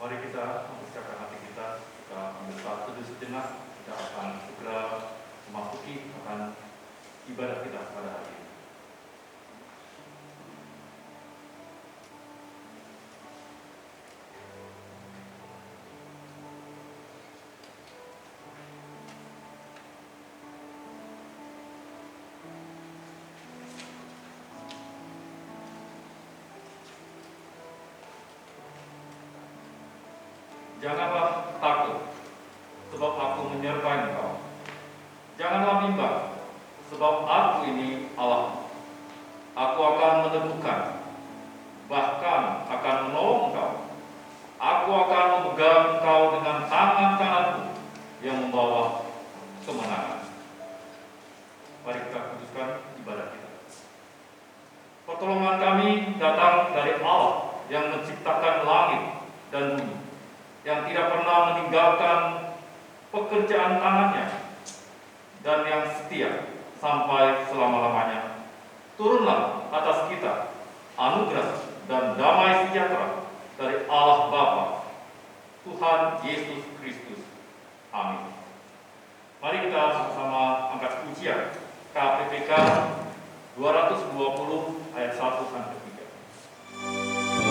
Mari kita mempersiapkan hati kita, kita ambil saat teduh sejenak, kita akan segera memasuki akan ibadah kita pada hari ini. Janganlah takut, sebab aku menyertai engkau. Janganlah bimbang, sebab aku ini Allah. Aku akan meneguhkan, bahkan akan menolong engkau. Aku akan memegang engkau dengan tangan kananku yang membawa kemenangan. Mari kita kuduskan ibadah kita. Pertolongan kami datang dari Allah yang menciptakan langit dan bumi, yang tidak pernah meninggalkan pekerjaan tangannya, dan yang setia sampai selama-lamanya. Turunlah atas kita anugerah dan damai sejahtera dari Allah Bapa, Tuhan Yesus Kristus. Amin. Mari kita sama-sama angkat pujian KPPK 220 ayat 1 sampai 3. Amen.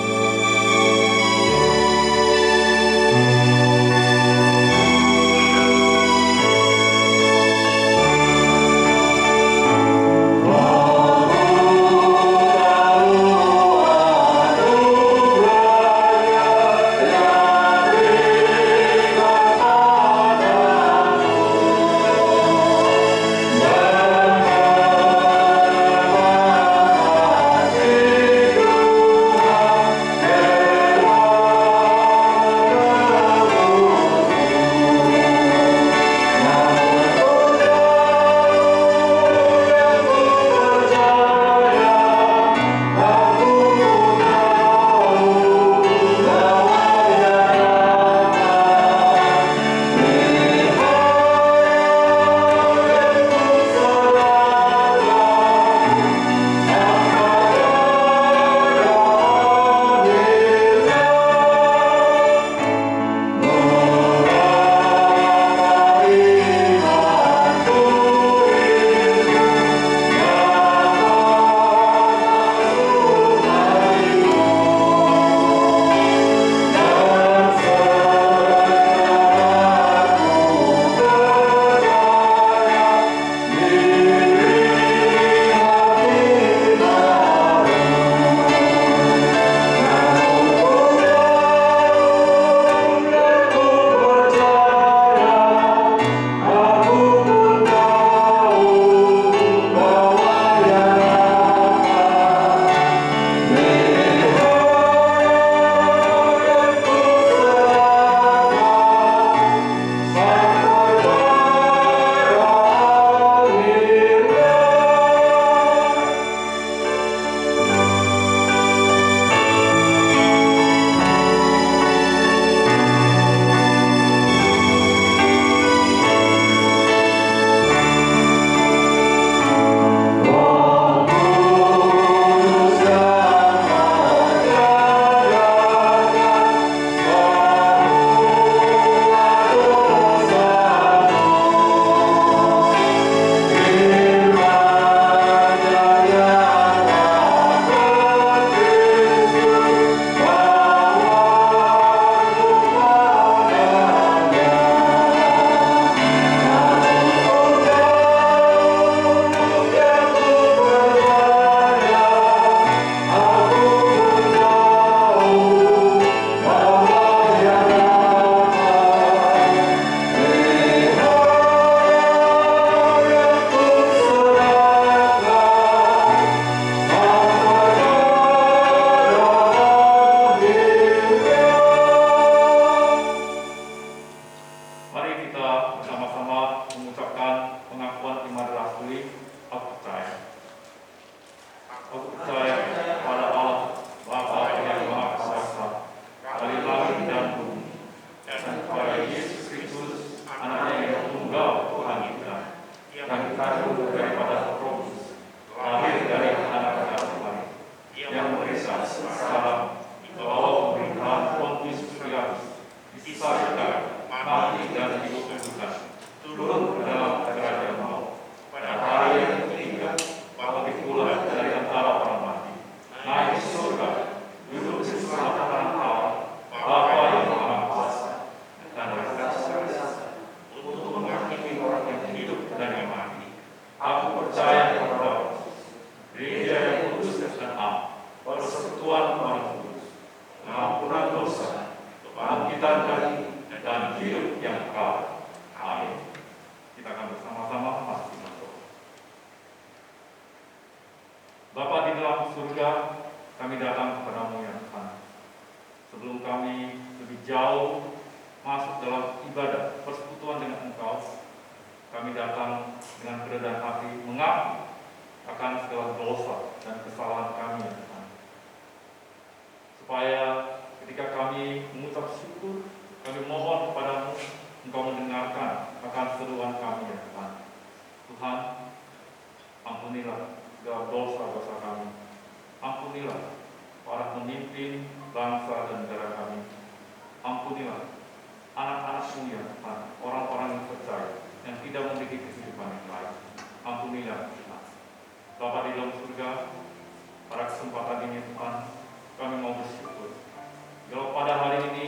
jauh masuk dalam ibadah persekutuan dengan Engkau. Kami datang dengan kerendahan hati mengaku akan segala dosa dan kesalahan kami, ya Tuhan. Supaya ketika kami mengucap syukur, kami mohon kepadamu, Engkau mendengarkan akan seruan kami, ya Tuhan. Tuhan, ampunilah segala dosa-dosa kami. Ampunilah para pemimpin bangsa dan negara kami. Ampunilah anak-anakmu, ya Tuhan, orang-orang yang percaya, yang tidak memiliki kehidupan yang lain. Ampunilah Tuhan. Bapa di dalam surga, pada kesempatan ini Tuhan, kami mau bersyukur. Kalau pada hari ini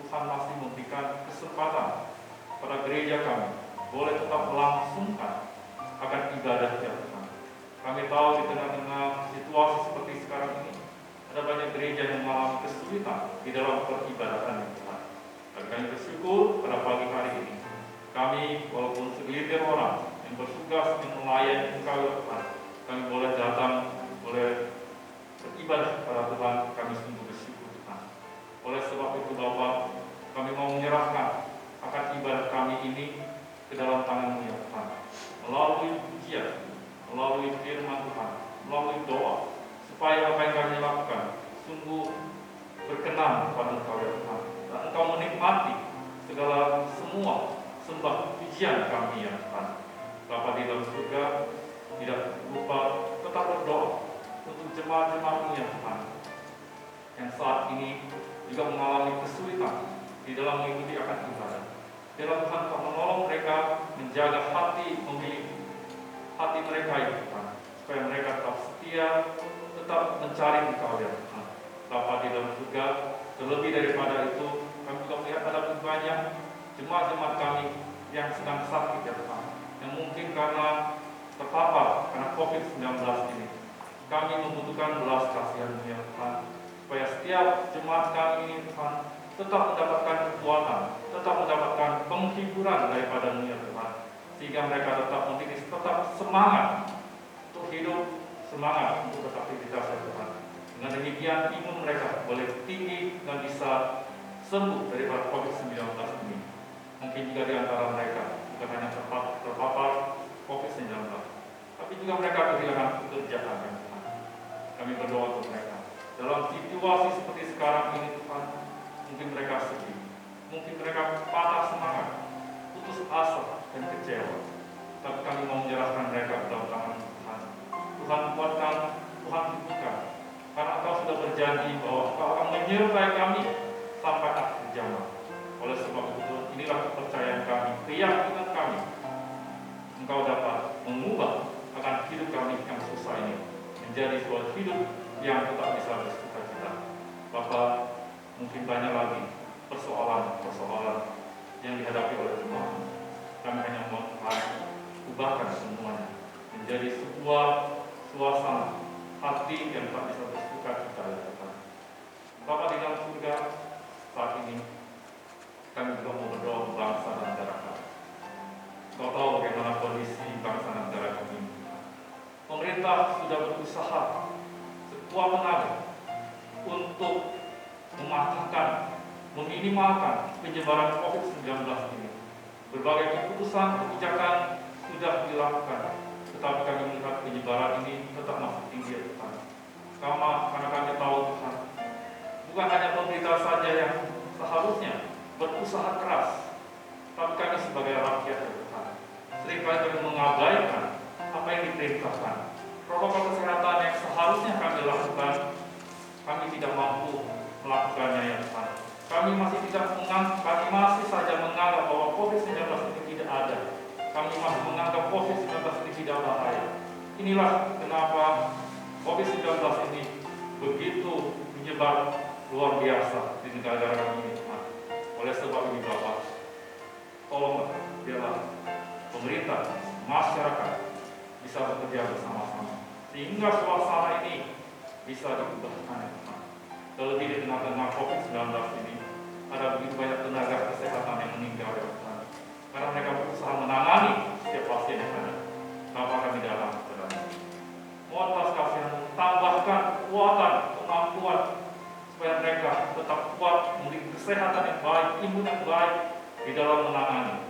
Tuhan masih memberikan kesempatan pada gereja kami boleh tetap melangsungkan akan ibadah, ya Tuhan. Kami tahu di tengah-tengah situasi seperti sekarang ini ada banyak gereja yang mengalami kesulitan di dalam peribadatan, ya Tuhan. Dan kami bersyukur pada pagi hari ini kami walaupun segelintir orang yang bertugas yang melayani Engkau, ya Tuhan, kami boleh datang, boleh beribadah pada Tuhan. Kami sungguh bersyukur, Tuhan. Oleh sebab itu Bapa, kami mau menyerahkan akan ibadah kami ini ke dalam tangan-Mu, ya Tuhan. Melalui pujian, melalui firman Tuhan, melalui doa, supaya apa yang kami lakukan sungguh berkenan kepada Engkau, ya Tuhan. Dan Engkau menikmati segala semua sembah pujian kami, ya Tuhan. Bapa di dalam surga, tidak lupa tetap berdoa untuk jemaat-jemaat-Mu, ya Tuhan, yang saat ini juga mengalami kesulitan di dalam mengikuti akan ibadah. Biarlah Tuhan Kau menolong mereka menjaga hati, memilih hati mereka, ya Tuhan, supaya mereka tetap setia, tetap mencari Engkau, ya Tuhan. Bapa di dalam surga, terlebih daripada itu, kami juga melihat ada banyak jemaat-jemaat kami yang sedang sakit, ya Tuhan, yang mungkin karena terpapar karena COVID-19 ini. Kami membutuhkan belas kasihan-Mu, ya Tuhan, supaya setiap jemaat kami ini, Tuhan, tetap mendapatkan kekuatan, tetap mendapatkan penghiburan daripada-Mu, ya Tuhan, sehingga mereka tetap semangat untuk hidup, semangat untuk beraktivitas, ya Tuhan. Dengan demikian imun mereka boleh tinggi dan bisa sembuh daripada COVID-19 ini. Mungkin juga di antara mereka bukan hanya terpapar COVID-19, tapi juga mereka kehilangan pekerjaan, ya Tuhan. Kami berdoa untuk mereka. Dalam situasi seperti sekarang ini, Tuhan, mungkin mereka sedih, mungkin mereka patah semangat, putus asa dan kecewa. Tapi kami mau menyerahkan mereka ke dalam tangan Tuhan. Tuhan kuatkan, Tuhan hidupkan. Karena Engkau sudah berjanji bahwa Engkau akan menyertai kami sampai akhir zaman. Oleh sebab itu, inilah kepercayaan kami, keyakinan kami. Engkau dapat mengubah akan hidup kami yang susah ini menjadi suatu hidup yang tetap bisa bersuka-cita. Bapak, mungkin banyak lagi persoalan-persoalan yang dihadapi oleh jemaat. Kami hanya mau ubahkan semuanya menjadi sebuah suasana hati yang tak bisa bersuka-cita, ya Tuhan. Bapak di dalam surga, saat ini kami juga mau berdoa untuk bangsa dan negara kami. Kau tahu bagaimana kondisi bangsa dan negara kami. Pemerintah sudah berusaha sekuat tenaga untuk mematahkan, meminimalkan penyebaran COVID-19 ini. Berbagai keputusan kebijakan sudah dilakukan, tetapi kami melihat penyebaran ini tetap masih tinggi, ya Tuhan. Karena kami tahu, Tuhan, bukan hanya pemerintah saja yang seharusnya berusaha keras, tapi kami sebagai rakyat, ya Tuhan, seringkali kami mengabaikan apa yang diperintahkan. Protokol kesehatan yang seharusnya kami lakukan, kami tidak mampu melakukannya, ya Tuhan. Kami masih saja menganggap bahwa COVID-19 ini tidak ada. Kami masih menganggap COVID-19 ini tidak bahaya. Inilah kenapa COVID-19 ini begitu menyebar luar biasa di negara kami ini, Tuhan. Oleh sebab ini, Bapak, tolonglah biarlah pemerintah, masyarakat bisa bekerja bersama-sama sehingga suasana ini bisa diubahkan, ya Tuhan. Terlebih di tengah-tengah COVID-19 ini ada begitu banyak tenaga kesehatan yang meninggal, ya Tuhan, karena mereka berusaha menangani setiap pasien yang ada. Bapak, kami dalam kepada-Mu. Mohon belas kasihan, tambahkan kekuatan, kemampuan supaya mereka tetap kuat memiliki kesehatan kesehatan yang baik, imun yang baik di dalam menangani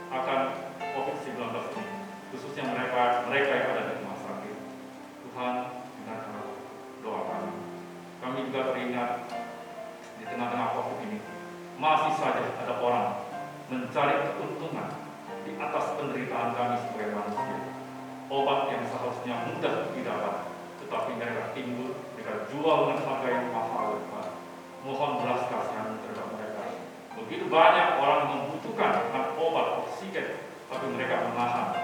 akan COVID-19 ini, khususnya mereka yang ada di rumah sakit. Tuhan, dengarkan doa kami. Kami juga teringat di tengah-tengah COVID ini masih saja ada orang mencari keuntungan di atas penderitaan kami sebagai manusia. Obat yang seharusnya mudah didapat, tetapi mereka timbul, mereka jual dengan harga yang mahal. Mohon belas kasihan terhadap mereka. Begitu banyak orang membutuhkan obat oksigen, tapi mereka menahan.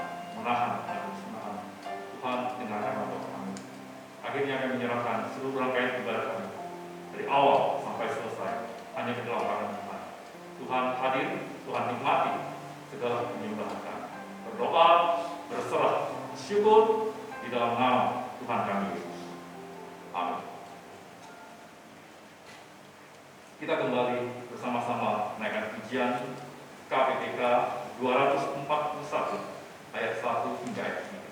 Tuhan, dengarkan doa kami. Akhirnya kami menyerahkan seluruh rangkaian ibadah kami dari awal sampai selesai hanya di dalam tangan Tuhan. Tuhan hadir, Tuhan nikmati segala penyembahan kami. Berdoa, berserah, syukur di dalam nama Tuhan kami Yesus. Amin. Kita kembali bersama-sama menaikkan pujian KPTK 241 ayat 1 hingga ayat 3.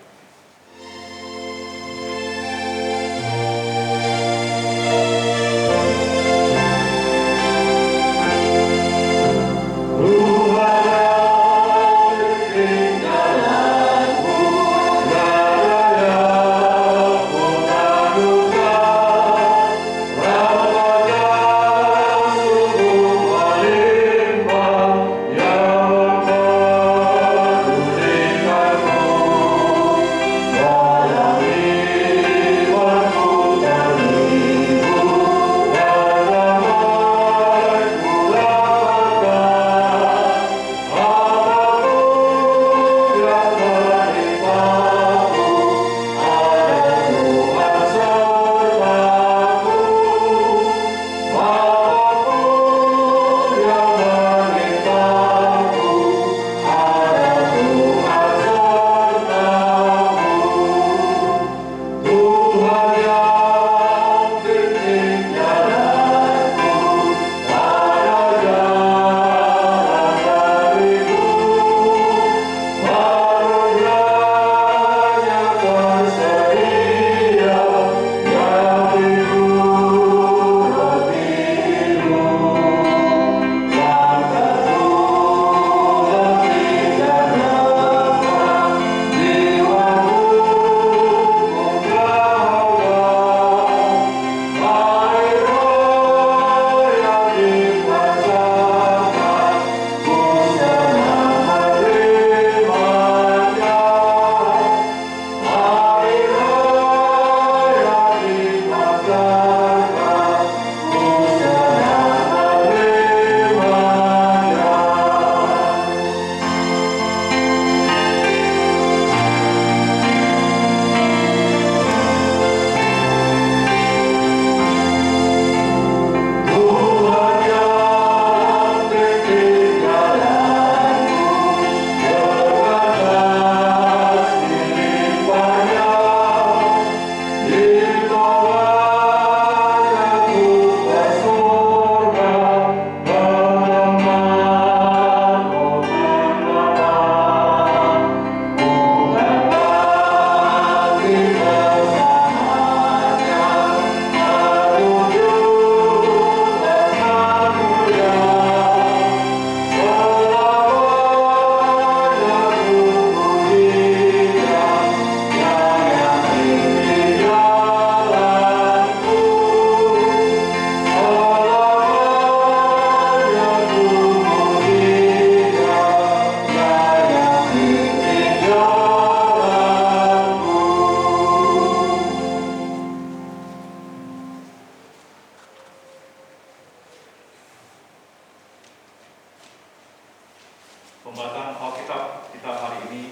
Pembacaan Alkitab kita hari ini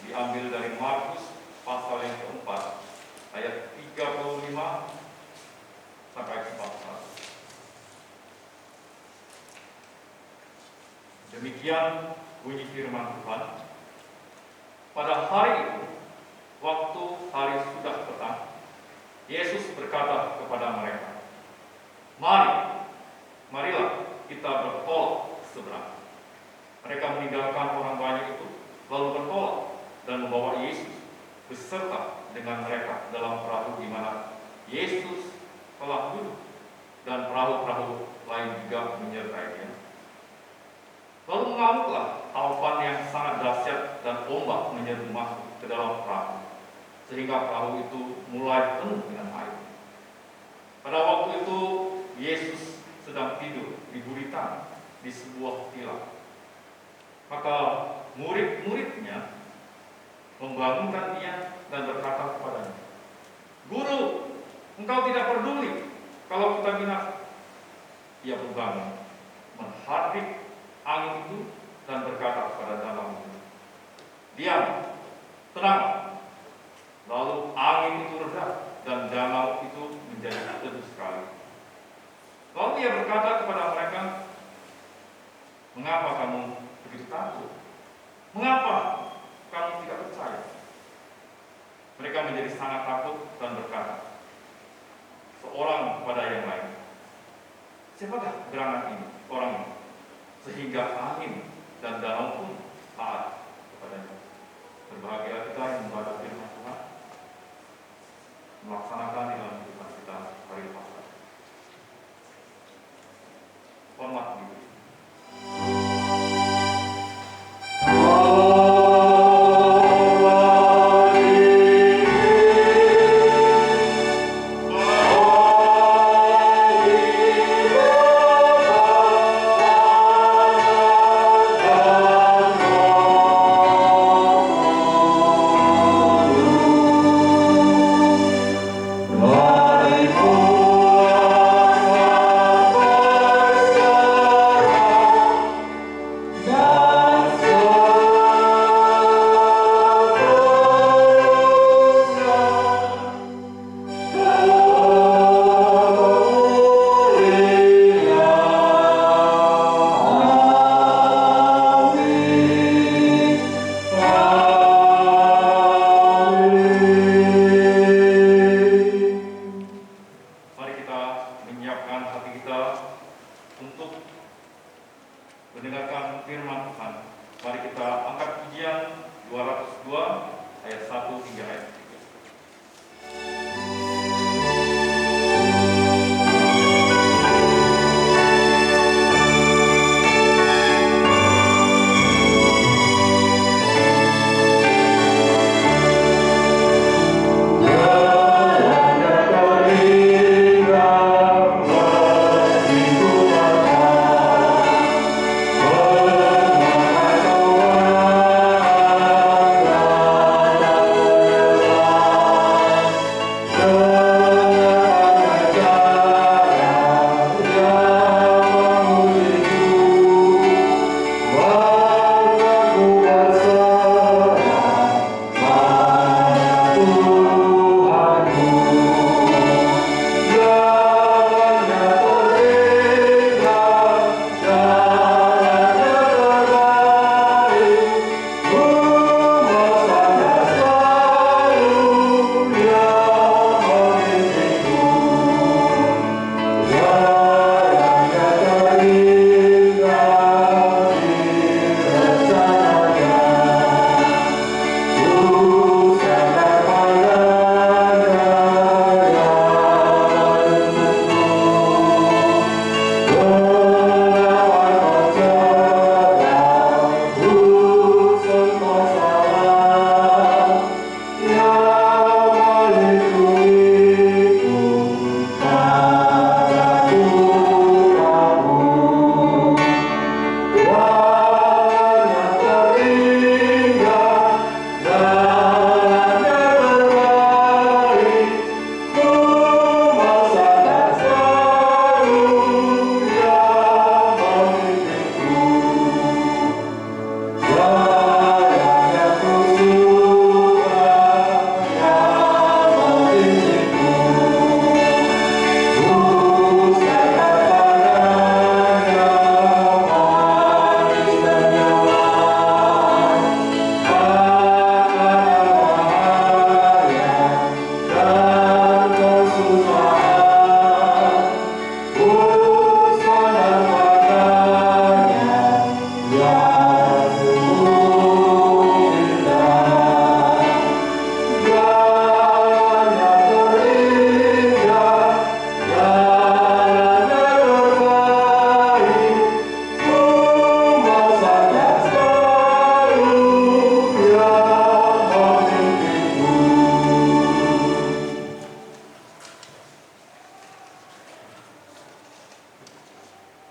diambil dari Markus pasal yang keempat ayat 35 sampai 41. Demikian bunyi firman Tuhan. Pada hari itu, waktu hari sudah petang, Yesus berkata kepada mereka, marilah kita bertolak ke seberang. Mereka meninggalkan orang banyak itu, lalu bertolak dan membawa Yesus beserta dengan mereka dalam perahu di mana Yesus telah duduk. dan perahu-perahu lain juga menyertainya. Lalu mengamuklah taufan yang sangat dahsyat dan ombak menyerbu masuk ke dalam perahu, sehingga perahu itu mulai penuh dengan air. Pada waktu itu Yesus sedang tidur di buritan di sebuah villa. Maka murid-muridnya membangunkan dia dan berkata kepadanya, "Guru, engkau tidak peduli kalau kita binasa." Ia berbangun, menghadap angin itu dan berkata kepada danau itu, "Diam, tenang." Lalu angin itu reda dan danau itu menjadi teduh sekali. Lalu ia berkata kepada mereka, "Mengapa kamu begitu takut? Mengapa kamu tidak percaya?" Mereka menjadi sangat takut dan berkata, seorang kepada yang lain, "Siapakah gerangan ini, orang ini, sehingga angin dan danau pun taat kepadanya?" Berbahagia kita yang membaca firman Tuhan, melaksanakan di dalam kehidupan kita hari Pasca. Hormat Ibu.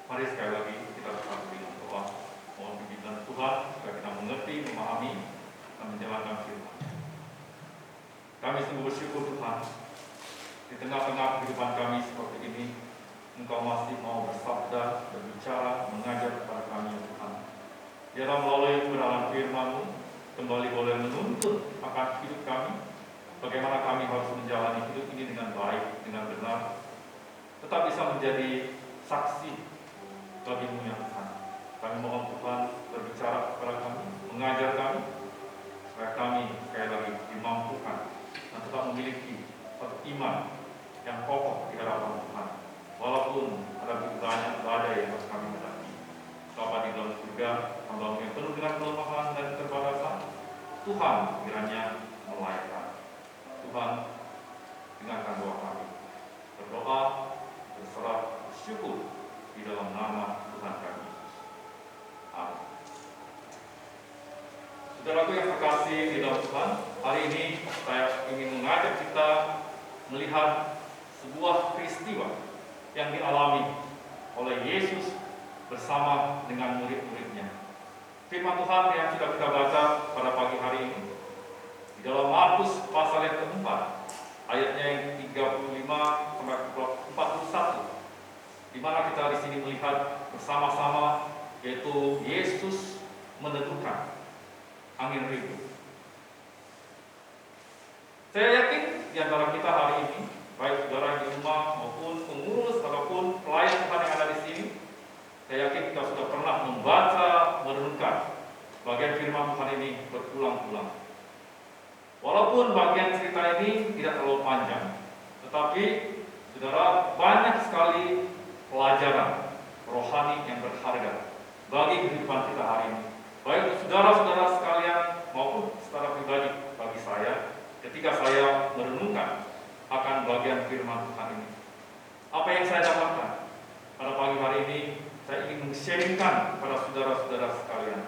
Mari sekali lagi kita bersatu dengan doa. Mohon bimbingan Tuhan supaya kita mengerti, memahami, dan menjalankan firman. Kami sungguh bersyukur Tuhan, di tengah-tengah kehidupan kami seperti ini, Engkau masih mau bersabda, berbicara, mengajar kepada kami ya Tuhan. Biarlah melalui kebenaran firman-Mu kembali boleh menuntut akan hidup kami, bagaimana kami harus menjalani hidup ini dengan baik, dengan benar, tetap bisa menjadi saksi bagi-Mu ya Tuhan. Kami mohon Tuhan berbicara kepada kami, mengajar kami, supaya kami sekali lagi dimampukan dan tetap memiliki satu iman yang kokoh di hadapan Tuhan. Walaupun ada begitu banyak badai yang harus kami hadapi. Bapa di dalam surga, hamba-Mu yang penuh dengan kelemahan dan keterbatasan, Tuhan kiranya melayani. Tuhan, dengarkan doa kami. Berdoa, berserah, bersyukur di dalam nama Tuhan kami. Amin. Saudaraku yang terkasih di dalam Tuhan, hari ini saya ingin mengajak kita melihat sebuah peristiwa yang dialami oleh Yesus bersama dengan murid-muridnya. Firman Tuhan yang sudah kita baca pada pagi hari ini di dalam Markus pasal yang keempat, ayatnya yang 35 sampai 41, di mana kita di sini melihat bersama-sama yaitu Yesus menentukan angin ribut. Saya yakin di antara kita hari ini, baik saudara di rumah maupun pengurus ataupun pelayan Tuhan yang ada di sini, saya yakin kita sudah pernah membaca, merenungkan bagian firman Tuhan ini berulang-ulang. Walaupun bagian cerita ini tidak terlalu panjang, tetapi saudara, banyak sekali pelajaran rohani yang berharga bagi kehidupan kita hari ini. Baik untuk saudara-saudara sekalian maupun secara pribadi bagi saya, ketika saya merenungkan akan bagian firman Tuhan ini. Apa yang saya dapatkan pada pagi hari ini, saya ingin men-sharingkan kepada saudara-saudara sekalian.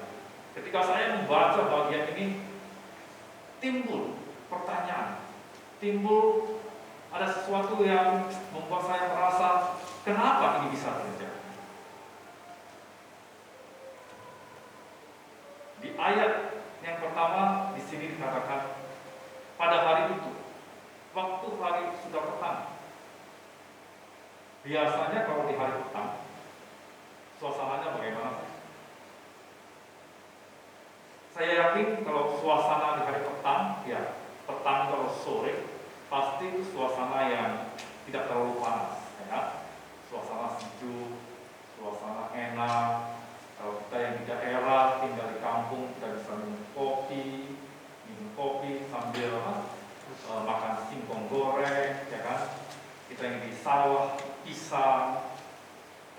Ketika saya membaca bagian ini, timbul pertanyaan, timbul ada sesuatu yang membuat saya merasa, kenapa ini bisa terjadi? Di ayat yang pertama di sini dikatakan, pada hari itu, waktu hari sudah petang. Biasanya kalau di hari petang, suasananya bagaimana? Saya yakin kalau suasana di hari petang, ya petang kalau sore, pasti itu suasana yang tidak terlalu panas, ya. Suasana sejuk, suasana enak. Kalau kita yang di daerah, tinggal di kampung, kita bisa minum kopi sambil makan singkong goreng, ya kan? Kita yang di sawah, pisang.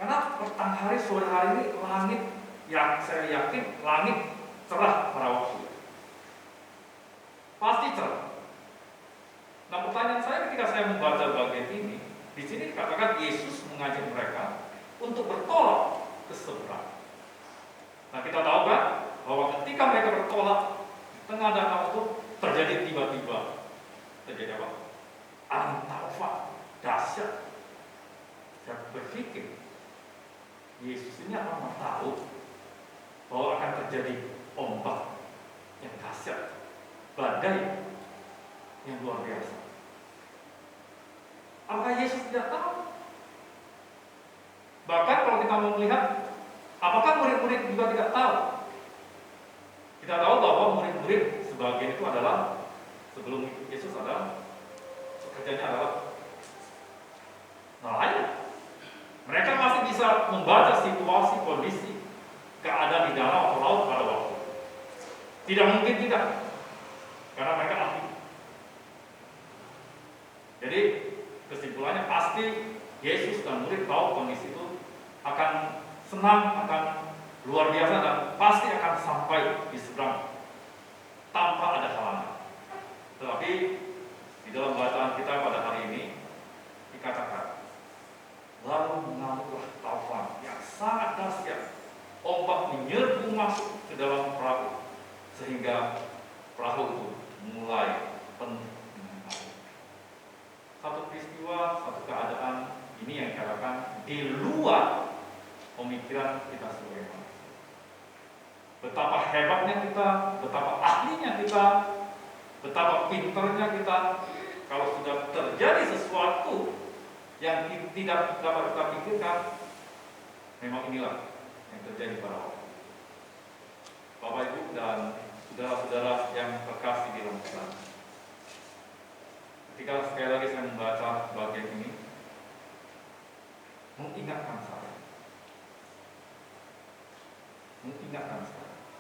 Karena petang hari, sore hari ini langit, yang saya yakin langit cerah pada waktu. Pasti cerah. Nah, pertanyaan saya ketika saya membaca bagian ini, di sini dikatakan Yesus mengajak mereka untuk bertolak ke seberang. Nah, kita tahu kan bahwa ketika mereka bertolak di tengah danau itu terjadi tiba-tiba terjadi apa? Angin taufan dahsyat. Saya berpikir Yesus ini akan tahu bahwa akan terjadi ombak yang dahsyat, badai yang luar biasa. Apakah Yesus tidak tahu? Bahkan kalau kita mau melihat, apakah murid-murid juga tidak tahu? Kita tahu bahwa murid-murid sebagian itu adalah sebelum Yesus adalah pekerjaannya adalah nelayan. Mereka masih bisa membaca situasi, kondisi, keadaan di danau atau laut pada waktu. Tidak mungkin tidak, karena mereka ahli. Jadi kesimpulannya pasti Yesus dan murid tahu kondisi itu akan senang, akan luar biasa dan pasti akan sampai di seberang tanpa ada halangan. Tetapi di dalam bacaan kita pada hari ini dikatakan, lalu mengamuklah taufan yang sangat dahsyat, ombak menyerbu masuk ke dalam perahu sehingga perahu itu mulai penuh dengan air. Satu peristiwa, satu keadaan ini yang dikatakan di luar pemikiran kita sebagai manusia. Betapa hebatnya kita, betapa ahlinya kita, betapa pinternya kita. Kalau sudah terjadi sesuatu yang tidak dapat kita pikirkan, memang inilah yang terjadi pada waktu. Bapak Ibu dan saudara-saudara yang terkasih di dalam Tuhan. Ketika sekali lagi saya membaca bagian ini, mengingatkan saya,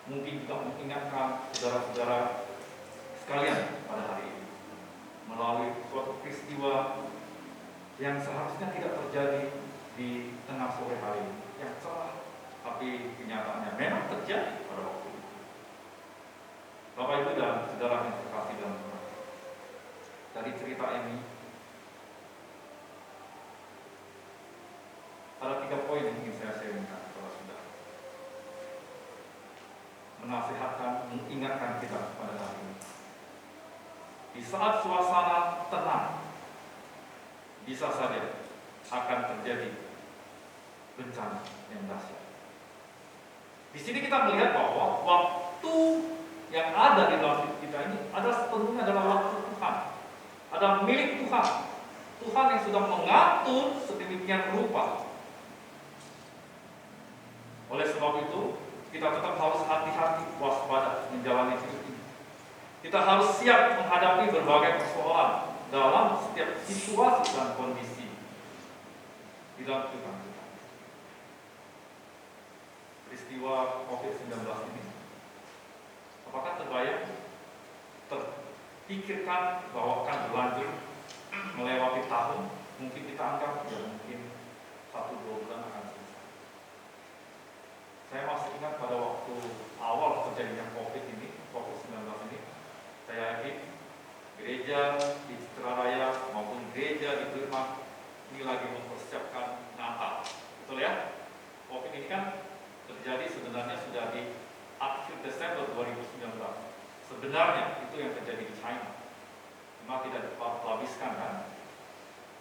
mungkin juga mengingatkan saudara-saudara sekalian pada hari ini, melalui suatu peristiwa yang seharusnya tidak terjadi di tengah sore hari ini, yang cerah, tapi kenyataannya memang terjadi pada waktu itu. Bapak Ibu dan saudara yang terkasih dalam Tuhan, dari cerita ini ada 3 poin yang ingin saya sharingkan kepada saudara. Menasihatkan, mengingatkan kita pada hari ini. Di saat suasana tenang, bisa saja akan terjadi bencana yang dahsyat. Di sini kita melihat bahwa waktu yang ada di dalam hidup kita ini adalah sepenuhnya adalah waktu Tuhan, adalah milik Tuhan. Tuhan yang sudah mengatur sedemikian rupa. Oleh sebab itu, kita tetap harus hati-hati, waspada menjalani hidup ini. Kita harus siap menghadapi berbagai persoalan dalam setiap situasi dan kondisi di dalam kehidupan kita. Peristiwa COVID-19 ini, apakah terbayang, terpikirkan bahwa akan berlanjut melewati tahun? Mungkin kita anggap ya mungkin 1-2 bulan akan selesai. Saya masih ingat pada waktu awal terjadinya COVID-19 ini, saya yakin gereja di Citraraya maupun gereja di Burma ini lagi mempersiapkan Natal. Betul ya? COVID ini kan terjadi sebenarnya sudah di akhir Desember 2019. Sebenarnya itu yang terjadi di China. Cuma tidak dihabiskan kan?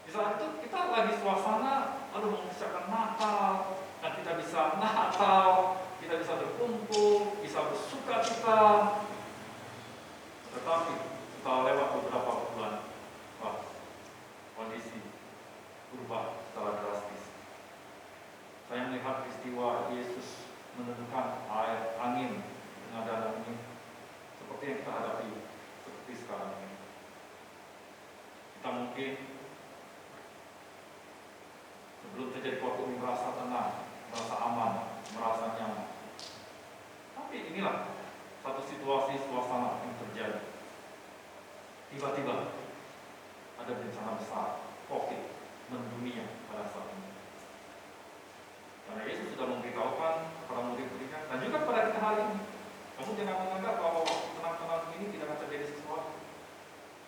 Di saat itu kita lagi suasana mempersiapkan Natal, dan kita bisa Natal, kita bisa berkumpul, bisa bersuka cita. Tetapi setelah lewat beberapa bulan, kondisi berubah secara drastis. Saya melihat peristiwa Yesus menentukan air angin dengan danau ini seperti yang kita hadapi seperti sekarang ini. Kita mungkin sebelum terjadi waktu ini merasa tenang, merasa aman, merasa nyaman. Tapi inilah satu situasi suasana yang terjadi. Tiba-tiba ada bencana besar, COVID mendunia pada saat ini. Karena Yesus sudah memberitahukan kepada murid-muridnya dan juga kepada kita hari ini. Kamu jangan menganggap bahwa waktu tenang-tenang ini tidak akan terjadi sesuatu.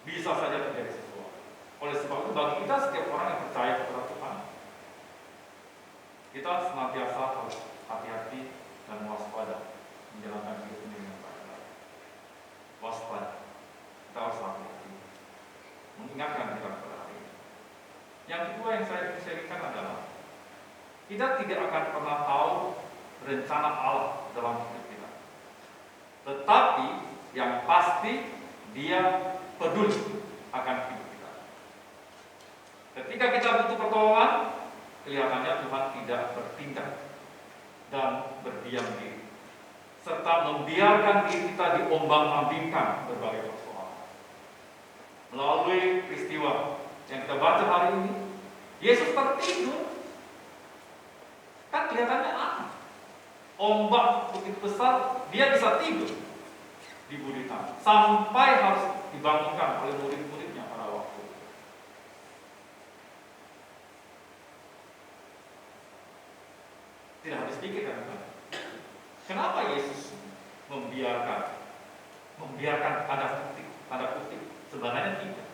Bisa saja terjadi sesuatu. Oleh sebab itu bagi kita setiap orang yang percaya kepada Tuhan, kita senantiasa harus hati-hati dan waspada menjalankan hidup ini dengan baik. Waspada. Kita harus hati-hati. Mengingatkan kita kepada hari ini. Yang kedua yang saya ingin sharingkan adalah kita tidak akan pernah tahu rencana Allah dalam hidup kita. Tetapi yang pasti Dia peduli akan hidup kita. Ketika kita butuh pertolongan, kelihatannya Tuhan tidak bertindak dan berdiam diri, serta membiarkan diri kita diombang-ambingkan berbagai persoalan. Melalui peristiwa yang kita baca hari ini, Yesus tertidur. Kan kelihatannya aneh. Ombak begitu besar, dia bisa tidur di buritan sampai harus dibangunkan oleh murid-muridnya pada waktu itu. Tidak habis pikir kan? Kenapa Yesus membiarkan tanda kutip sebenarnya tidak.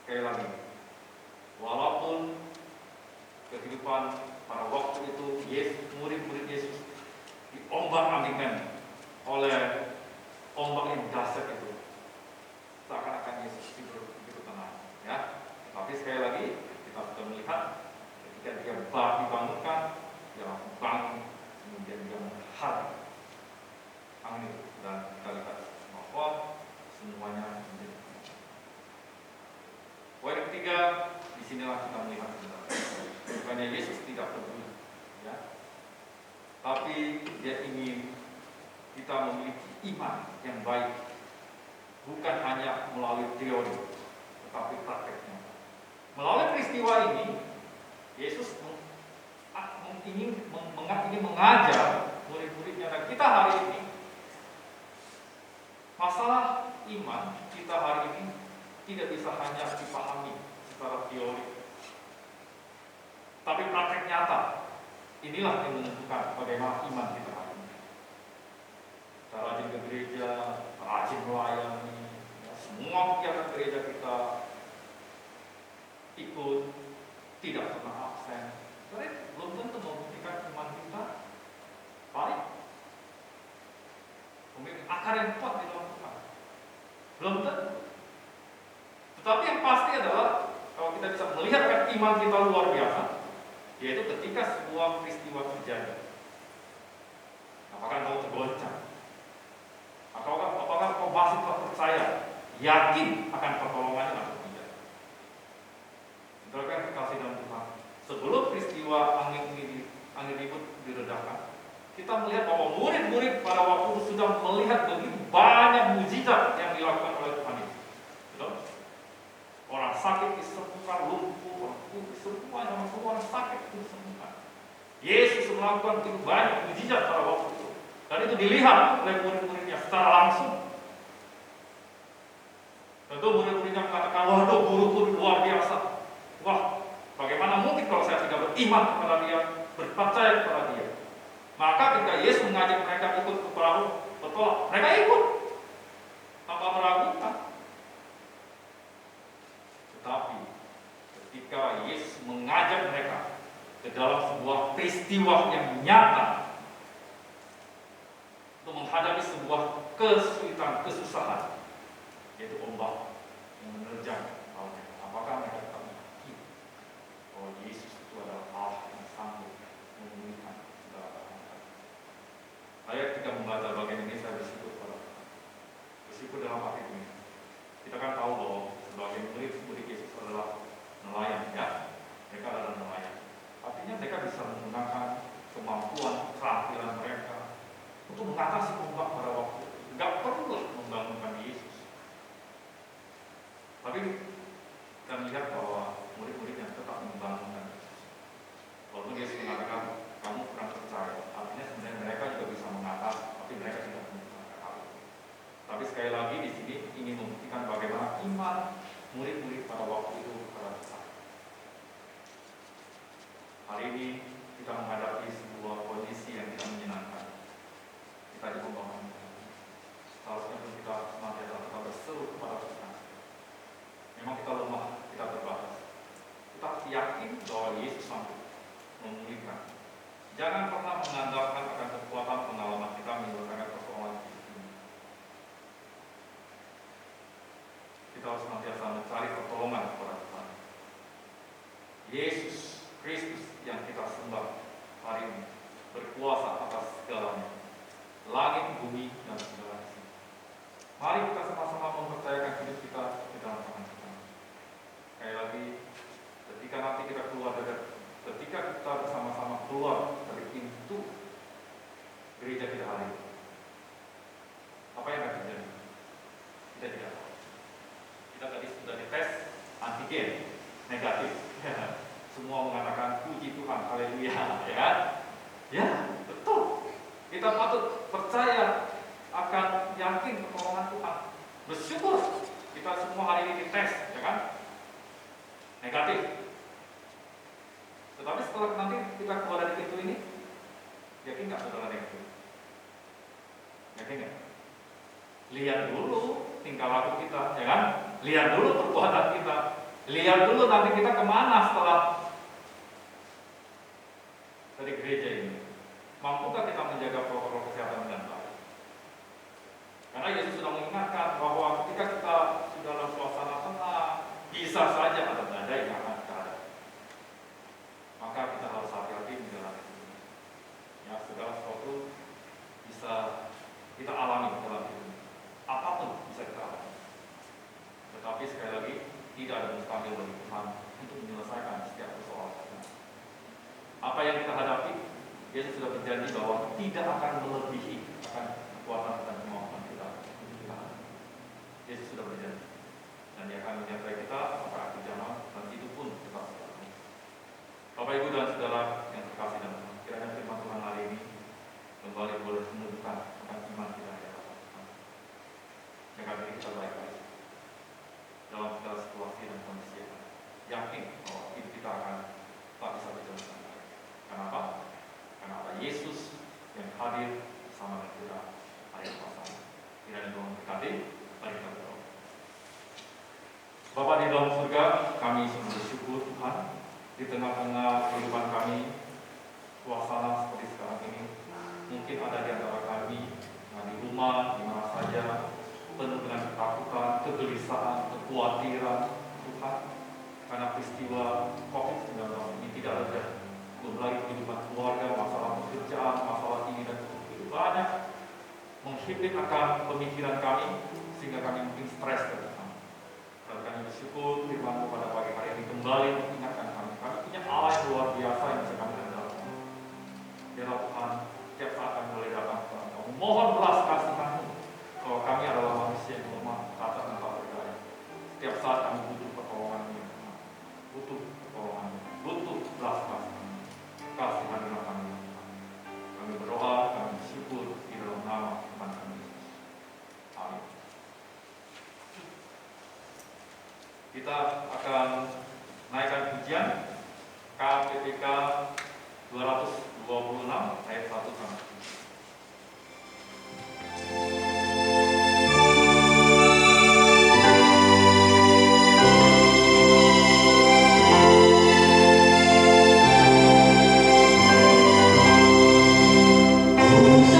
Sekali lagi, walaupun kehidupan pada waktu itu murid-murid Yesus diombang-ambingkan oleh ombak yang dahsyat itu, seakan-akan Yesus tidur begitu tenang, ya. Tapi sekali lagi kita dibangunkan, dia langsung bangun, kemudian dia menghadap angin, dan kita lihat bahwa semuanya menjadi. Poin ketiga, disinilah kita melihat bukannya Yesus tidak peduli, ya, tapi dia ingin kita memiliki iman yang baik, bukan hanya melalui teori, tetapi prakteknya. Melalui peristiwa ini, Yesus ingin mengajar murid-muridnya, dan kita hari ini, masalah iman kita hari ini tidak bisa hanya dipahami secara teori, tapi praktek nyata. Inilah yang menentukan bagaimana iman kita hari ini. Kita rajin ke gereja, rajin melayani, ya, semua kegiatan gereja kita ikut, tidak pernah absen. Belum tentu membuktikan iman kita baik, memiliki akar yang kuat di dalam Tuhan. Belum tentu. Tetapi yang pasti adalah kalau kita bisa melihat iman kita luar biasa, yaitu ketika sebuah peristiwa terjadi. Apakah kau tergoncang? Apakah kau masih percaya, yakin akan pertolongannya atau tidak? Saudara kasih dalam Tuhan, sebelum peristiwa angin ribut diredakan, kita melihat bahwa murid-murid pada waktu itu sudah melihat begitu banyak mujizat yang dilakukan oleh Tuhan itu. Betul? Orang sakit disembuhkan, lumpuh, orang putus, semuanya orang sakit disembuhkan. Yesus melakukan begitu banyak mujizat pada waktu itu, dan itu dilihat oleh murid-muridnya secara langsung. Tentu murid-muridnya mengatakan, waduh, guru luar biasa. Wah, bagaimana mungkin kalau saya tidak beriman kepada dia, berpercaya kepada dia? Maka ketika Yesus mengajak mereka ikut ke perahu bertolak, mereka ikut tanpa meragukan. Tetapi ketika Yesus mengajak mereka ke dalam sebuah peristiwa yang nyata untuk menghadapi sebuah kesulitan, kesusahan, yaitu ombak yang menerjang laut, apakah mereka akan yakin bahwa Yesus itu adalah Allah yang sanggup memulihkan segala perkara? Saya ketika membaca bagian ini, saya bersyukur pada Tuhan. Bersyukur dalam arti ini, kita kan tahu bahwa sebagai murid Yesus adalah nelayan, ya, mereka adalah nelayan. Artinya mereka bisa menggunakan kemampuan, keterampilan mereka untuk mengatasi ombak pada waktu itu. Tidak perlulah membangunkan Yesus. Tapi kita melihat bahwa murid-murid yang tetap membangunkan Yesus. Walaupun Yesus mengatakan, kamu kurang percaya, artinya sebenarnya mereka juga bisa mengatasi, tapi mereka tidak menggunakan hal itu. Tapi sekali lagi di sini ingin membuktikan bagaimana iman murid-murid pada waktu itu kepada Tuhan. Hari ini kita menghadapi sebuah kondisi yang tidak menyenangkan. Kita diumpamakan. Seharusnya pun kita senantiasa tetap berseru kepada Tuhan. Memang kita lemah, kita terbatas. Kita yakin bahwa Yesus mampu memulihkan. Jangan pernah mengandalkan akan kekuatan pengalaman kita menyelesaikan persoalan ini. Kita harus senantiasa mencari pertolongan kepada Tuhan. Yesus Kristus yang kita sembah hari ini berkuasa atas segalanya, langit, bumi, dan segala isi. Mari kita sama-sama mempercayakan hidup kita di dalam tangan Tuhan. Sekali lagi, ketika nanti kita keluar ketika kita bersama-sama keluar dari pintu gereja kita hari ini, apa yang akan terjadi? Kita tidak tahu. Kita tadi sudah dites antigen negatif. Semua mengatakan puji Tuhan, haleluya, ya kan? Ya, betul. Kita patut percaya, akan yakin pertolongan Tuhan. Bersyukur kita semua hari ini dites, ya kan? Negatif. Tetapi setelah nanti kita keluar dari pintu ini, yakin nggak saudara negatif? Yakin nggak? Lihat dulu tingkah laku kita, ya kan? Lihat dulu perbuatan kita. Lihat dulu nanti kita kemana setelah dari gereja ini. Mampukah kita menjaga protokol kesehatan dengan baik? Karena Yesus sudah mengingatkan bahwa ketika kita sudah dalam suasana tenang, bisa saja ada badai yang akan terjadi. Maka kita harus apa yang kita hadapi, Yesus sudah berjanji bahwa tidak akan melebihi akan kekuatan dan kemampuan kita. Yesus sudah berjanji, dan Dia akan menyertai kita sampai akhir zaman, dan itu pun tetap berlaku. Bapak, Ibu, dan Saudara yang terkasih dalam Tuhan, kiranya firman Tuhan hari ini kembali boleh menunjukkan tentang iman kita ya Bapak. Jaga diri kita baik-baik dalam segala situasi dan kondisi yang ada. Yakin bahwa hidup kita akan tak bisa berjalan dengan baik. Kenapa? Karena ada Yesus yang hadir bersama dengan kita hari ini. Kiranya Tuhan berkati. Mari kita berdoa. Bapa di dalam surga, kami sungguh bersyukur Tuhan di tengah-tengah kehidupan kami, suasana seperti sekarang ini. Mungkin ada di antara kami di rumah, di mana saja, penuh dengan ketakutan, kegelisahan, kekhawatiran Tuhan, karena peristiwa COVID-19 ini tidak ada. Belum lagi kehidupan keluarga, masalah pekerjaan, masalah ini dan itu banyak menghimpit akan pemikiran kami, sehingga kami mungkin stres dan dan kami bersyukur firman pada pagi hari ini kembali mengingatkan kami. Kami punya Allah yang luar biasa yang bisa kami andalkan. Biarlah Tuhan, setiap saat kami boleh datang kepada Engkau. Mohon belas kasihan-Mu, bahwa kami adalah manusia yang lemah, cacat dan tak berdaya. Setiap saat kami butuh pertolongan-Mu, butuh pertolongan-Mu, butuh belas kasihan-Mu. Kasihan-Mu kami. Kami berdoa, kami bersyukur di dalam nama Tuhan kami Yesus. Amin. Kita akan naikkan pujian KPPK 226 ayat 1 sampai 3. Mula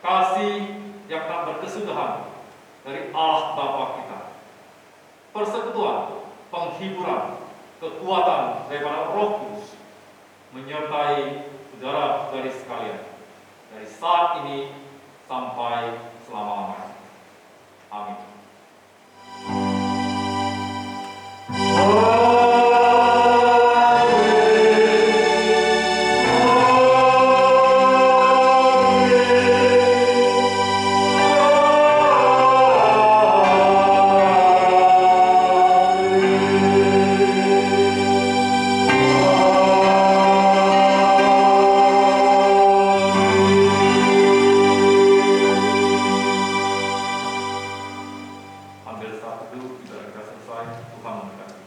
kasih yang tak berkesudahan dari Allah Bapa kita, persekutuan, penghiburan, kekuatan daripada Roh Kudus menyertai saudara-saudari sekalian dari saat ini sampai selama-lamanya. Amin. Ambil satu, tidak selesai, Tuhan memberkati.